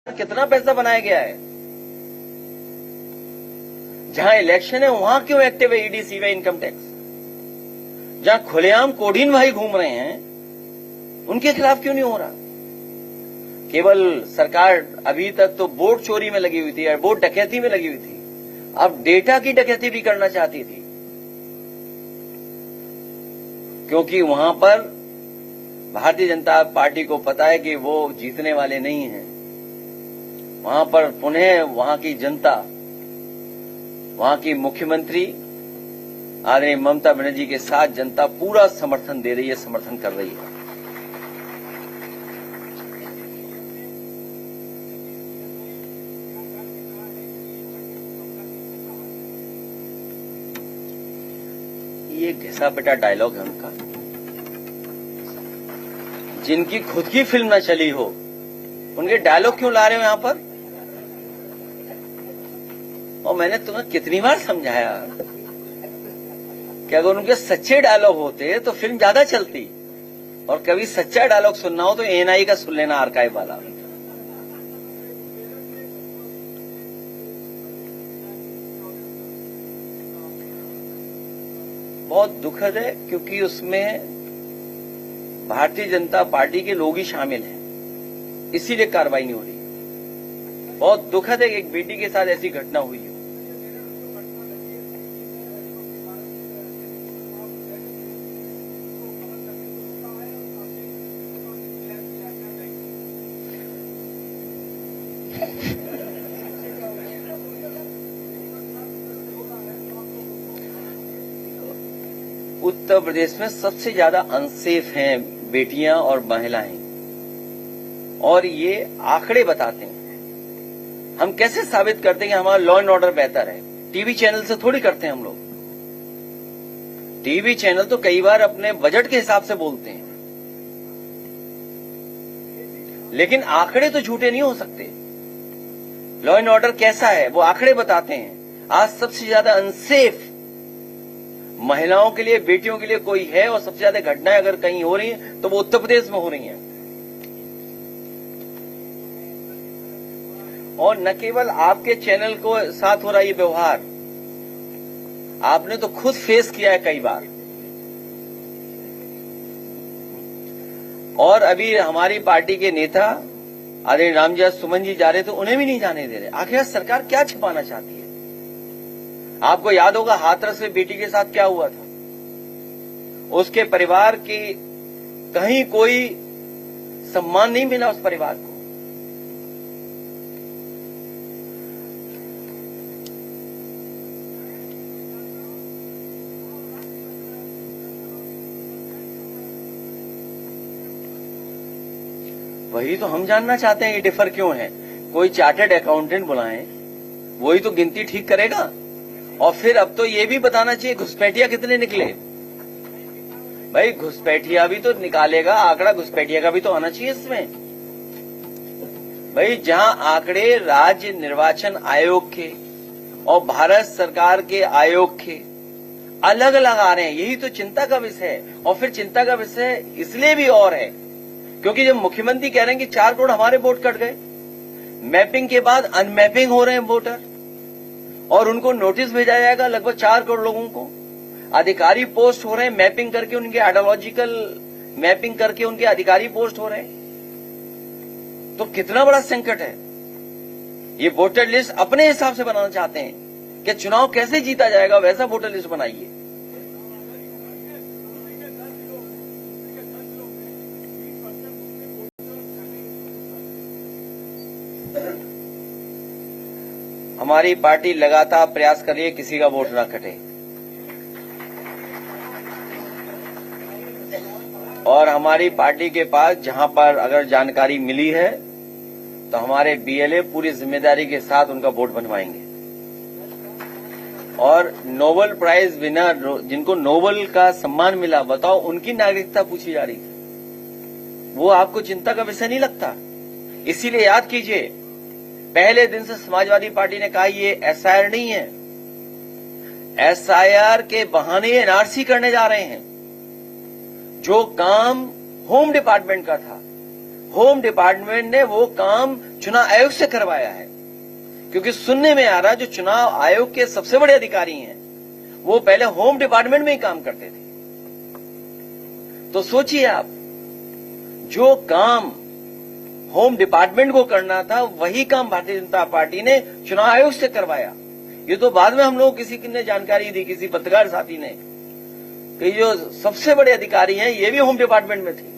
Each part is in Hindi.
कितना पैसा बनाया गया है। जहां इलेक्शन है वहां क्यों एक्टिव है ईडी, सीबीआई, इनकम टैक्स? जहां खुलेआम कोडीन भाई घूम रहे हैं उनके खिलाफ क्यों नहीं हो रहा? केवल सरकार अभी तक तो वोट चोरी में लगी हुई थी, वोट डकैती में लगी हुई थी, अब डेटा की डकैती भी करना चाहती थी, क्योंकि वहां पर भारतीय जनता पार्टी को पता है कि वो जीतने वाले नहीं हैं। वहां पर पुनः वहां की जनता, वहां की मुख्यमंत्री आदरणीय ममता बनर्जी के साथ जनता पूरा समर्थन दे रही है, समर्थन कर रही है। ये घिसा पिटा डायलॉग है उनका। जिनकी खुद की फिल्म न चली हो उनके डायलॉग क्यों ला रहे हो यहां पर? और मैंने तुम्हें कितनी बार समझाया कि अगर उनके सच्चे डायलॉग होते तो फिल्म ज्यादा चलती, और कभी सच्चा डायलॉग सुनना हो तो एएनआई का सुन लेना, आर्काइव वाला। बहुत दुखद है क्योंकि उसमें भारतीय जनता पार्टी के लोग ही शामिल हैं, इसीलिए कार्रवाई नहीं हो रही। बहुत दुखद है कि एक बेटी के साथ ऐसी घटना हुई हो। उत्तर प्रदेश में सबसे ज्यादा अनसेफ हैं बेटियां और महिलाएं, और ये आंकड़े बताते हैं। हम कैसे साबित करते हैं कि हमारा लॉ एंड ऑर्डर बेहतर है? टीवी चैनल से थोड़ी करते हैं हम लोग। टीवी चैनल तो कई बार अपने बजट के हिसाब से बोलते हैं, लेकिन आंकड़े तो झूठे नहीं हो सकते। लॉ एंड ऑर्डर कैसा है वो आंकड़े बताते हैं। आज सबसे ज्यादा अनसेफ महिलाओं के लिए, बेटियों के लिए कोई है, और सबसे ज्यादा घटनाएं अगर कहीं हो रही हैं तो वो उत्तर प्रदेश में हो रही हैं। और न केवल आपके चैनल को साथ हो रहा ये व्यवहार, आपने तो खुद फेस किया है कई बार। और अभी हमारी पार्टी के नेता आदरणीय रामजय सुमन जी जा रहे थे, उन्हें भी नहीं जाने दे रहे। आखिर सरकार क्या छिपाना चाहती है? आपको याद होगा हाथरस में बेटी के साथ क्या हुआ था। उसके परिवार की कहीं कोई सम्मान नहीं मिला उस परिवार को। वही तो हम जानना चाहते हैं, ये डिफर क्यों है। कोई चार्टर्ड अकाउंटेंट बुलाएं, वही तो गिनती ठीक करेगा। और फिर अब तो ये भी बताना चाहिए घुसपैठिया कितने निकले। भाई घुसपैठिया भी तो निकालेगा आंकड़ा, घुसपैठिया का भी तो आना चाहिए इसमें। भाई जहां आंकड़े राज्य निर्वाचन आयोग के और भारत सरकार के आयोग के अलग अलग आ रहे हैं, यही तो चिंता का विषय है। और फिर चिंता का विषय इसलिए भी और है क्योंकि जब मुख्यमंत्री कह रहे हैं कि 4 करोड़ हमारे वोट कट गए, मैपिंग के बाद अनमैपिंग हो रहे हैं वोटर, और उनको नोटिस भेजा जाएगा लगभग 4 करोड़ लोगों को। अधिकारी पोस्ट हो रहे हैं, मैपिंग करके उनके आइडियोलॉजिकल मैपिंग करके उनके अधिकारी पोस्ट हो रहे हैं। तो कितना बड़ा संकट है। ये वोटर लिस्ट अपने हिसाब से बनाना चाहते हैं कि चुनाव कैसे जीता जाएगा, वैसा वोटर लिस्ट बनाइए। हमारी पार्टी लगातार प्रयास कर रही है किसी का वोट ना कटे, और हमारी पार्टी के पास जहां पर अगर जानकारी मिली है तो हमारे बीएलए पूरी जिम्मेदारी के साथ उनका वोट बनवाएंगे। और नोबेल प्राइज विनर जिनको नोबेल का सम्मान मिला, बताओ उनकी नागरिकता पूछी जा रही थी। वो आपको चिंता का विषय नहीं लगता? इसीलिए याद कीजिए, पहले दिन से समाजवादी पार्टी ने कहा ये एसआईआर नहीं है, एसआईआर के बहाने एनआरसी करने जा रहे हैं। जो काम होम डिपार्टमेंट का था, होम डिपार्टमेंट ने वो काम चुनाव आयोग से करवाया है, क्योंकि सुनने में आ रहा जो चुनाव आयोग के सबसे बड़े अधिकारी हैं वो पहले होम डिपार्टमेंट में ही काम करते थे। तो सोचिए आप, जो काम होम डिपार्टमेंट को करना था वही काम भारतीय जनता पार्टी ने चुनाव आयोग से करवाया। ये तो बाद में हम लोग किसी ने जानकारी दी, किसी पत्रकार साथी ने, कि जो सबसे बड़े अधिकारी हैं ये भी होम डिपार्टमेंट में थे।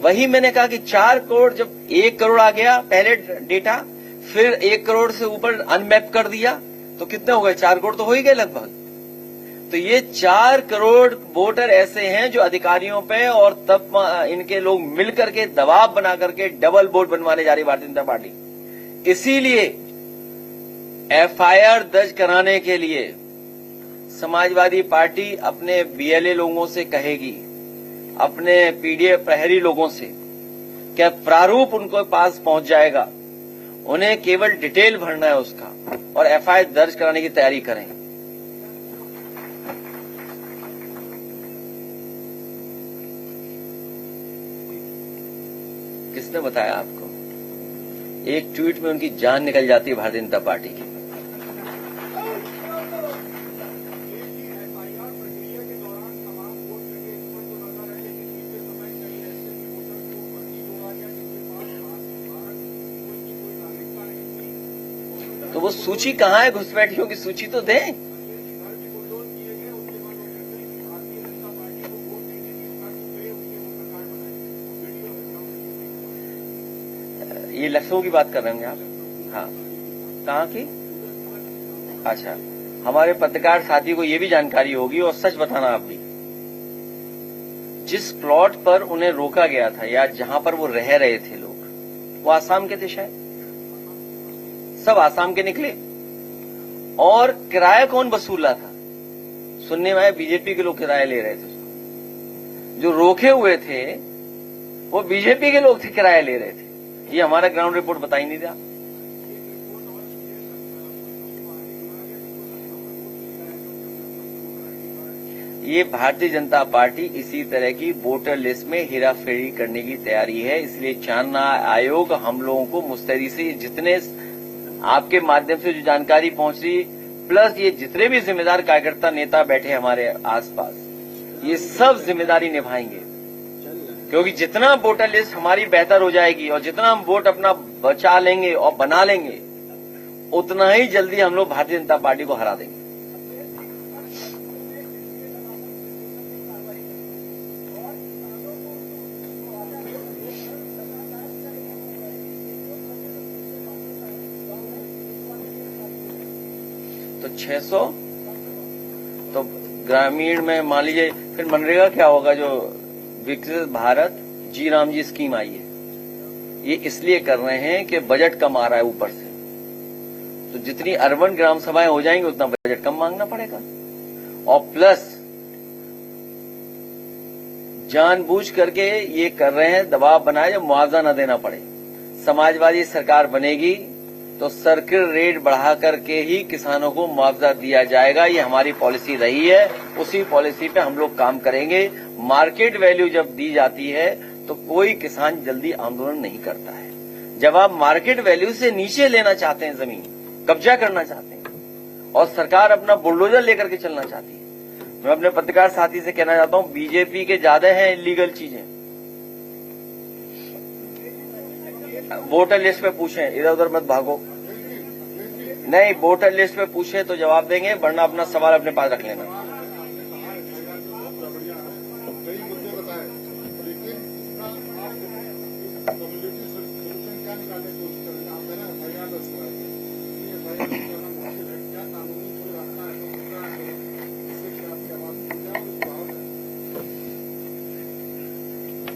वही मैंने कहा कि 4 करोड़, जब 1 करोड़ आ गया पहले डेटा, फिर 1 करोड़ से ऊपर अनमैप कर दिया तो कितने हो गए? 4 करोड़ तो हो ही गए लगभग। तो ये 4 करोड़ वोटर ऐसे हैं जो अधिकारियों पे और तब इनके लोग मिलकर के दबाव बना करके डबल वोट बनवाने जा रही भारतीय जनता पार्टी। इसीलिए एफआईआर दर्ज कराने के लिए समाजवादी पार्टी अपने बीएलए लोगों से कहेगी, अपने पीडीएफ प्रहरी लोगों से, क्या प्रारूप उनको पास पहुंच जाएगा, उन्हें केवल डिटेल भरना है उसका और एफआईआर दर्ज कराने की तैयारी करें। किसने बताया आपको? एक ट्वीट में उनकी जान निकल जाती है भारतीय जनता पार्टी की। तो वो सूची कहाँ है? घुसपैठियों की सूची तो दें। ये लखनऊ की बात कर रहे होंगे आप? हाँ, कहाँ की? अच्छा, हमारे पत्रकार साथी को ये भी जानकारी होगी, और सच बताना आप भी, जिस प्लॉट पर उन्हें रोका गया था या जहां पर वो रह रहे थे लोग, वो आसाम के थे शायद, सब आसाम के निकले। और किराया कौन वसूल रहा था? सुनने में आया बीजेपी के लोग किराया ले रहे थे। जो रोके हुए थे वो बीजेपी के लोग थे, किराया ले रहे थे। ये हमारा ग्राउंड रिपोर्ट बता ही नहीं रहा। ये भारतीय जनता पार्टी इसी तरह की वोटर लिस्ट में हेराफेरी करने की तैयारी है। इसलिए चुनाव आयोग हम लोगों को मुस्तैदी से, जितने आपके माध्यम से जो जानकारी पहुंच रही, प्लस ये जितने भी जिम्मेदार कार्यकर्ता नेता बैठे हमारे आसपास, ये सब जिम्मेदारी निभाएंगे। क्योंकि जितना वोटर लिस्ट हमारी बेहतर हो जाएगी और जितना हम वोट अपना बचा लेंगे और बना लेंगे, उतना ही जल्दी हम लोग भारतीय जनता पार्टी को हरा देंगे। तो 600 तो ग्रामीण में मान लीजिए, फिर मनरेगा क्या होगा? जो विकसित भारत जी राम जी स्कीम आई है, ये इसलिए कर रहे हैं कि बजट कम आ रहा है ऊपर से, तो जितनी अर्बन ग्राम सभाएं हो जाएंगी उतना बजट कम मांगना पड़ेगा। और प्लस जानबूझ करके ये कर रहे हैं, दबाव बनाए जब मुआवजा न देना पड़े। समाजवादी सरकार बनेगी तो सर्किल रेट बढ़ा करके ही किसानों को मुआवजा दिया जाएगा। ये हमारी पॉलिसी रही है, उसी पॉलिसी पे हम लोग काम करेंगे। मार्केट वैल्यू जब दी जाती है तो कोई किसान जल्दी आंदोलन नहीं करता है। जब आप मार्केट वैल्यू से नीचे लेना चाहते हैं, जमीन कब्जा करना चाहते हैं और सरकार अपना बुलडोजर लेकर के चलना चाहती है, मैं अपने पत्रकार साथी से कहना चाहता हूं, बीजेपी के ज्यादा हैं इलीगल चीजें। वोटर लिस्ट पे पूछें, इधर उधर मत भागो। नहीं, वोटर लिस्ट पे पूछे तो जवाब देंगे, वरना अपना सवाल अपने पास रख लेना।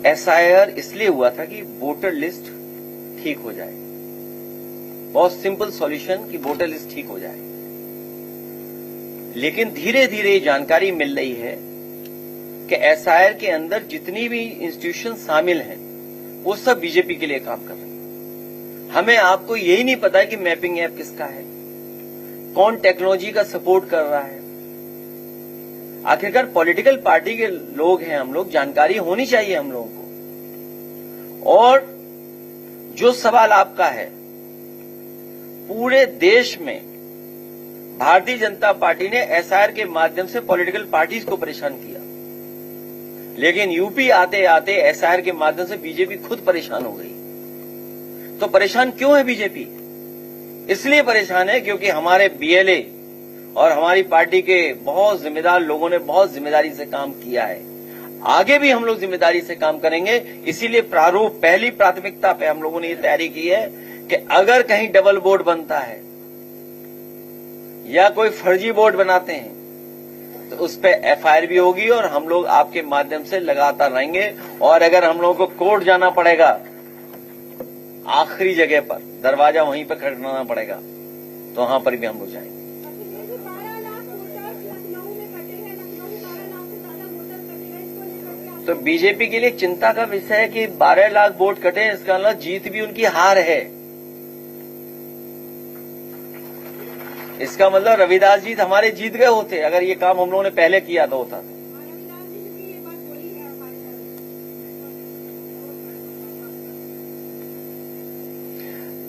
एसआईआर इसलिए हुआ था कि वोटर लिस्ट ठीक हो जाए। बहुत सिंपल सॉल्यूशन कि वोटर लिस्ट ठीक हो जाए। लेकिन धीरे धीरे जानकारी मिल रही है कि एसआईआर के अंदर जितनी भी इंस्टीट्यूशन शामिल हैं वो सब बीजेपी के लिए काम कर रहे हैं। हमें आपको यही नहीं पता है कि मैपिंग ऐप किसका है, कौन टेक्नोलॉजी का सपोर्ट कर रहा है। आखिरकार पॉलिटिकल पार्टी के लोग हैं हम लोग, जानकारी होनी चाहिए हम लोगों को। और जो सवाल आपका है, पूरे देश में भारतीय जनता पार्टी ने एसआईआर के माध्यम से पॉलिटिकल पार्टीज को परेशान किया, लेकिन यूपी आते आते एसआईआर के माध्यम से बीजेपी खुद परेशान हो गई। तो परेशान क्यों है बीजेपी? इसलिए परेशान है क्योंकि हमारे बीएलए और हमारी पार्टी के बहुत जिम्मेदार लोगों ने बहुत जिम्मेदारी से काम किया है। आगे भी हम लोग जिम्मेदारी से काम करेंगे। इसीलिए प्रारूप पहली प्राथमिकता पे हम लोगों ने ये तैयारी की है कि अगर कहीं डबल बोर्ड बनता है या कोई फर्जी बोर्ड बनाते हैं तो उस पर एफआईआर भी होगी और हम लोग आपके माध्यम से लगातार रहेंगे। और अगर हम लोगों को कोर्ट जाना पड़ेगा, आखिरी जगह पर दरवाजा वहीं पर खटखटाना पड़ेगा, तो वहां पर भी हम लोग जाएंगे। तो बीजेपी के लिए चिंता का विषय है कि 12 लाख वोट कटे, इसका मतलब जीत भी उनकी हार है। इसका मतलब रविदास जी हमारे जीत गए होते अगर ये काम हम लोगों ने पहले किया तो होता।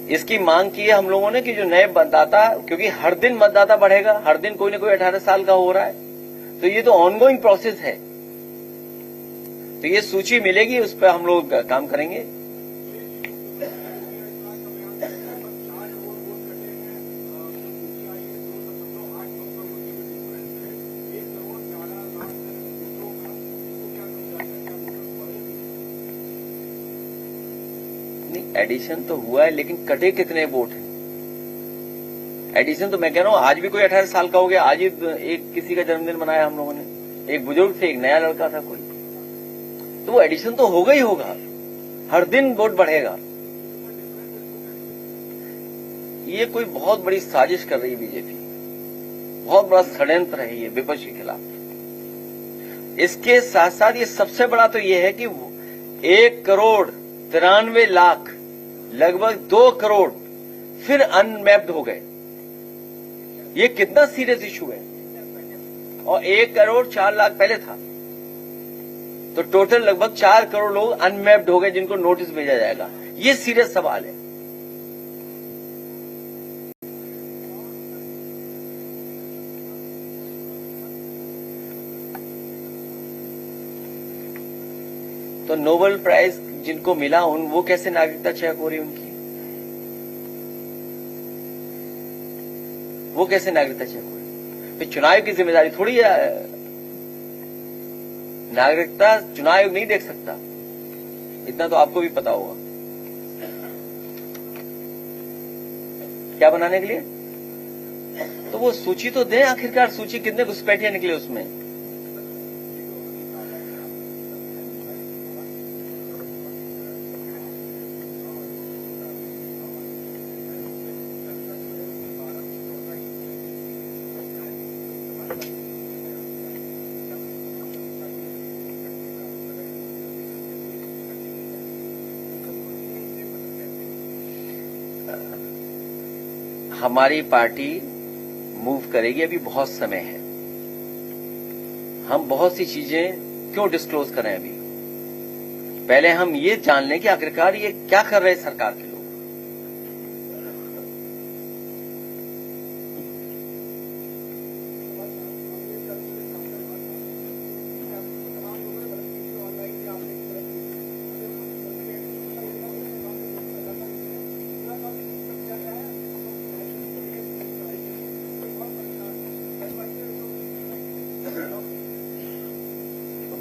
इसकी मांग की है हम लोगों ने कि जो नए मतदाता, क्योंकि हर दिन मतदाता बढ़ेगा, हर दिन कोई न कोई 18 साल का हो रहा है, तो ये तो ऑनगोइंग प्रोसेस है। तो ये सूची मिलेगी, उस पर हम लोग काम करेंगे। एडिशन तो हुआ है, लेकिन कटे कितने वोट हैं? एडिशन तो मैं कह रहा हूं आज भी कोई 18 साल का हो गया। आज ही एक किसी का जन्मदिन मनाया हम लोगों ने, एक बुजुर्ग थे, एक नया लड़का था कोई, तो वो एडिशन तो होगा ही होगा। हर दिन वोट बढ़ेगा। ये कोई बहुत बड़ी साजिश कर रही है बीजेपी, बहुत बड़ा षड्यंत्र है ये विपक्ष के खिलाफ। इसके साथ साथ ये सबसे बड़ा तो ये है कि 1,93,00,000 लगभग 2 करोड़ फिर अनमैप्ड हो गए। ये कितना सीरियस इशू है। और 1,04,00,000 पहले था, तो टोटल लगभग 4 करोड़ लोग अनमैप्ड हो गए जिनको नोटिस भेजा जाएगा। ये सीरियस सवाल है। तो नोबेल प्राइज जिनको मिला वो कैसे नागरिकता चेक हो रही उनकी? वो कैसे नागरिकता चेक हो रही? फिर चुनाव की जिम्मेदारी थोड़ी है। नागरिकता चुनाव आयोग नहीं देख सकता, इतना तो आपको भी पता होगा। क्या बनाने के लिए? तो वो सूची तो दें आखिरकार। सूची कितने घुसपैठिया निकले उसमें? हमारी पार्टी मूव करेगी, अभी बहुत समय है। हम बहुत सी चीजें क्यों डिस्क्लोज करें अभी? पहले हम ये जान लें कि आखिरकार ये क्या कर रहे हैं सरकार के लोग।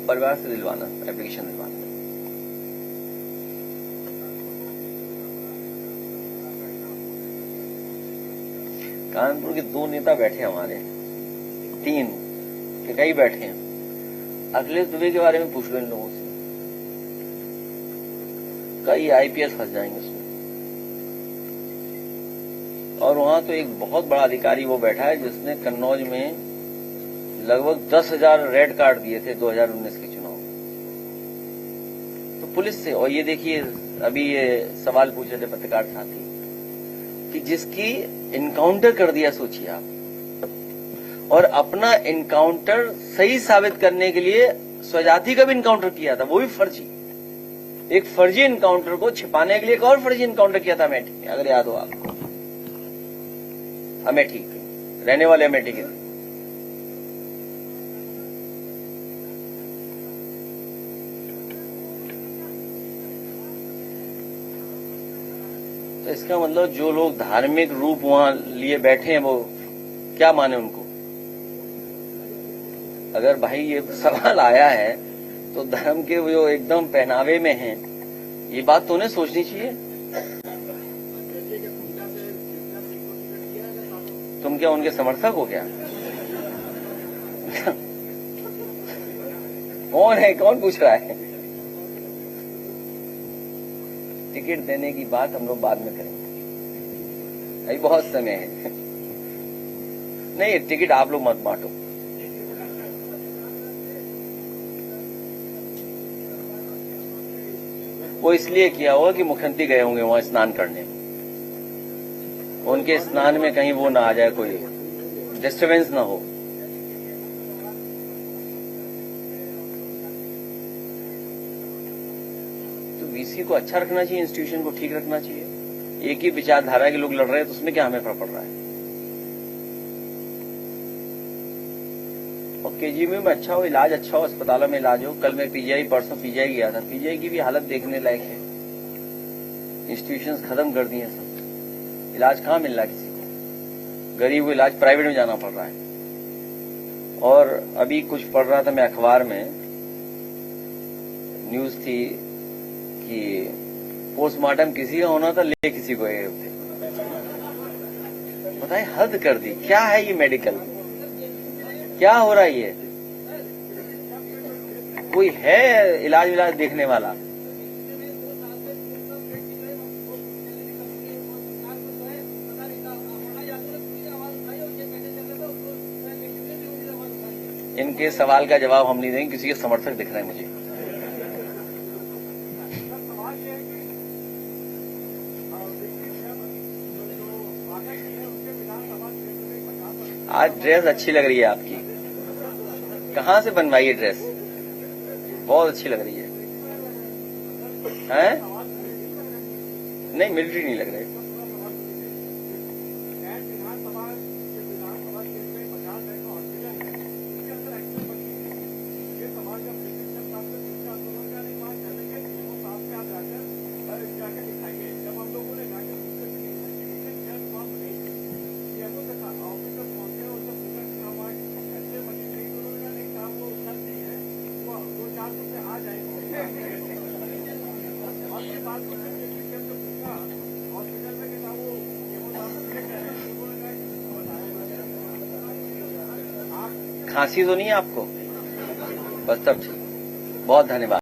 परिवार से दिलवाना, एप्लीकेशन दिलवाना। कानपुर के 2 नेता बैठे हमारे, 3 के कई बैठे हैं। अखिलेश दुबे के बारे में पूछ लो इन लोगों से, कई आईपीएस फंस जाएंगे उसमें। और वहां तो एक बहुत बड़ा अधिकारी वो बैठा है जिसने कन्नौज में लगभग 10,000 रेड कार्ड दिए थे 2019 के चुनाव में, तो पुलिस से। और ये देखिए, अभी ये सवाल पूछ रहे थे पत्रकार साथी कि जिसकी इनकाउंटर कर दिया, सोचिए आप, और अपना इनकाउंटर सही साबित करने के लिए स्वजाति का भी इनकाउंटर किया था, वो भी फर्जी। एक फर्जी इनकाउंटर को छिपाने के लिए एक और फर्जी इनकाउंटर किया था अमेठी में, अगर याद हो आपको। अमेठी रहने वाले अमेठी के। तो इसका मतलब जो लोग धार्मिक रूप वहां लिए बैठे हैं वो क्या माने उनको? अगर भाई ये सवाल आया है तो धर्म के वो जो एकदम पहनावे में हैं, ये बात तो उन्हें सोचनी चाहिए। तुम क्या उनके समर्थक हो क्या? कौन है, कौन पूछ रहा है? टिकट देने की बात हम लोग बाद में करेंगे, अभी बहुत समय है। नहीं, टिकट आप लोग मत बांटो। वो इसलिए किया होगा कि मुख्यमंत्री गए होंगे वहां स्नान करने, उनके स्नान में कहीं वो ना आ जाए, कोई डिस्टर्बेंस ना हो। तो वीसी को अच्छा रखना चाहिए, इंस्टीट्यूशन को ठीक रखना चाहिए। एक ही विचारधारा के लोग लड़ रहे हैं तो उसमें क्या हमें फर्क पड़ रहा है? और केजीएमयू में अच्छा हो, इलाज अच्छा हो, अस्पतालों में इलाज हो। कल मैं पीजीआई, परसों पीजीआई गया था, पीजीआई की भी हालत देखने लायक है। इंस्टीट्यूशंस खत्म कर दिए सब, इलाज कहाँ मिल रहा है किसी को? गरीब को इलाज प्राइवेट में जाना पड़ रहा है। और अभी कुछ पढ़ रहा था मैं अखबार में, न्यूज थी कि पोस्टमार्टम किसी का होना था, ले किसी को गए थे। बताइए, हद कर दी। क्या है ये मेडिकल? क्या हो रहा है ये? कोई है इलाज विलाज देखने वाला? इनके सवाल का जवाब हम नहीं देंगे, किसी के समर्थक दिख रहे हैं मुझे। आज ड्रेस अच्छी लग रही है आपकी, कहाँ से बनवाई है ड्रेस? बहुत अच्छी लग रही है, हैं? नहीं, मिलिट्री नहीं लग रही। खांसी तो नहीं है आपको? बस तब ठीक, बहुत धन्यवाद।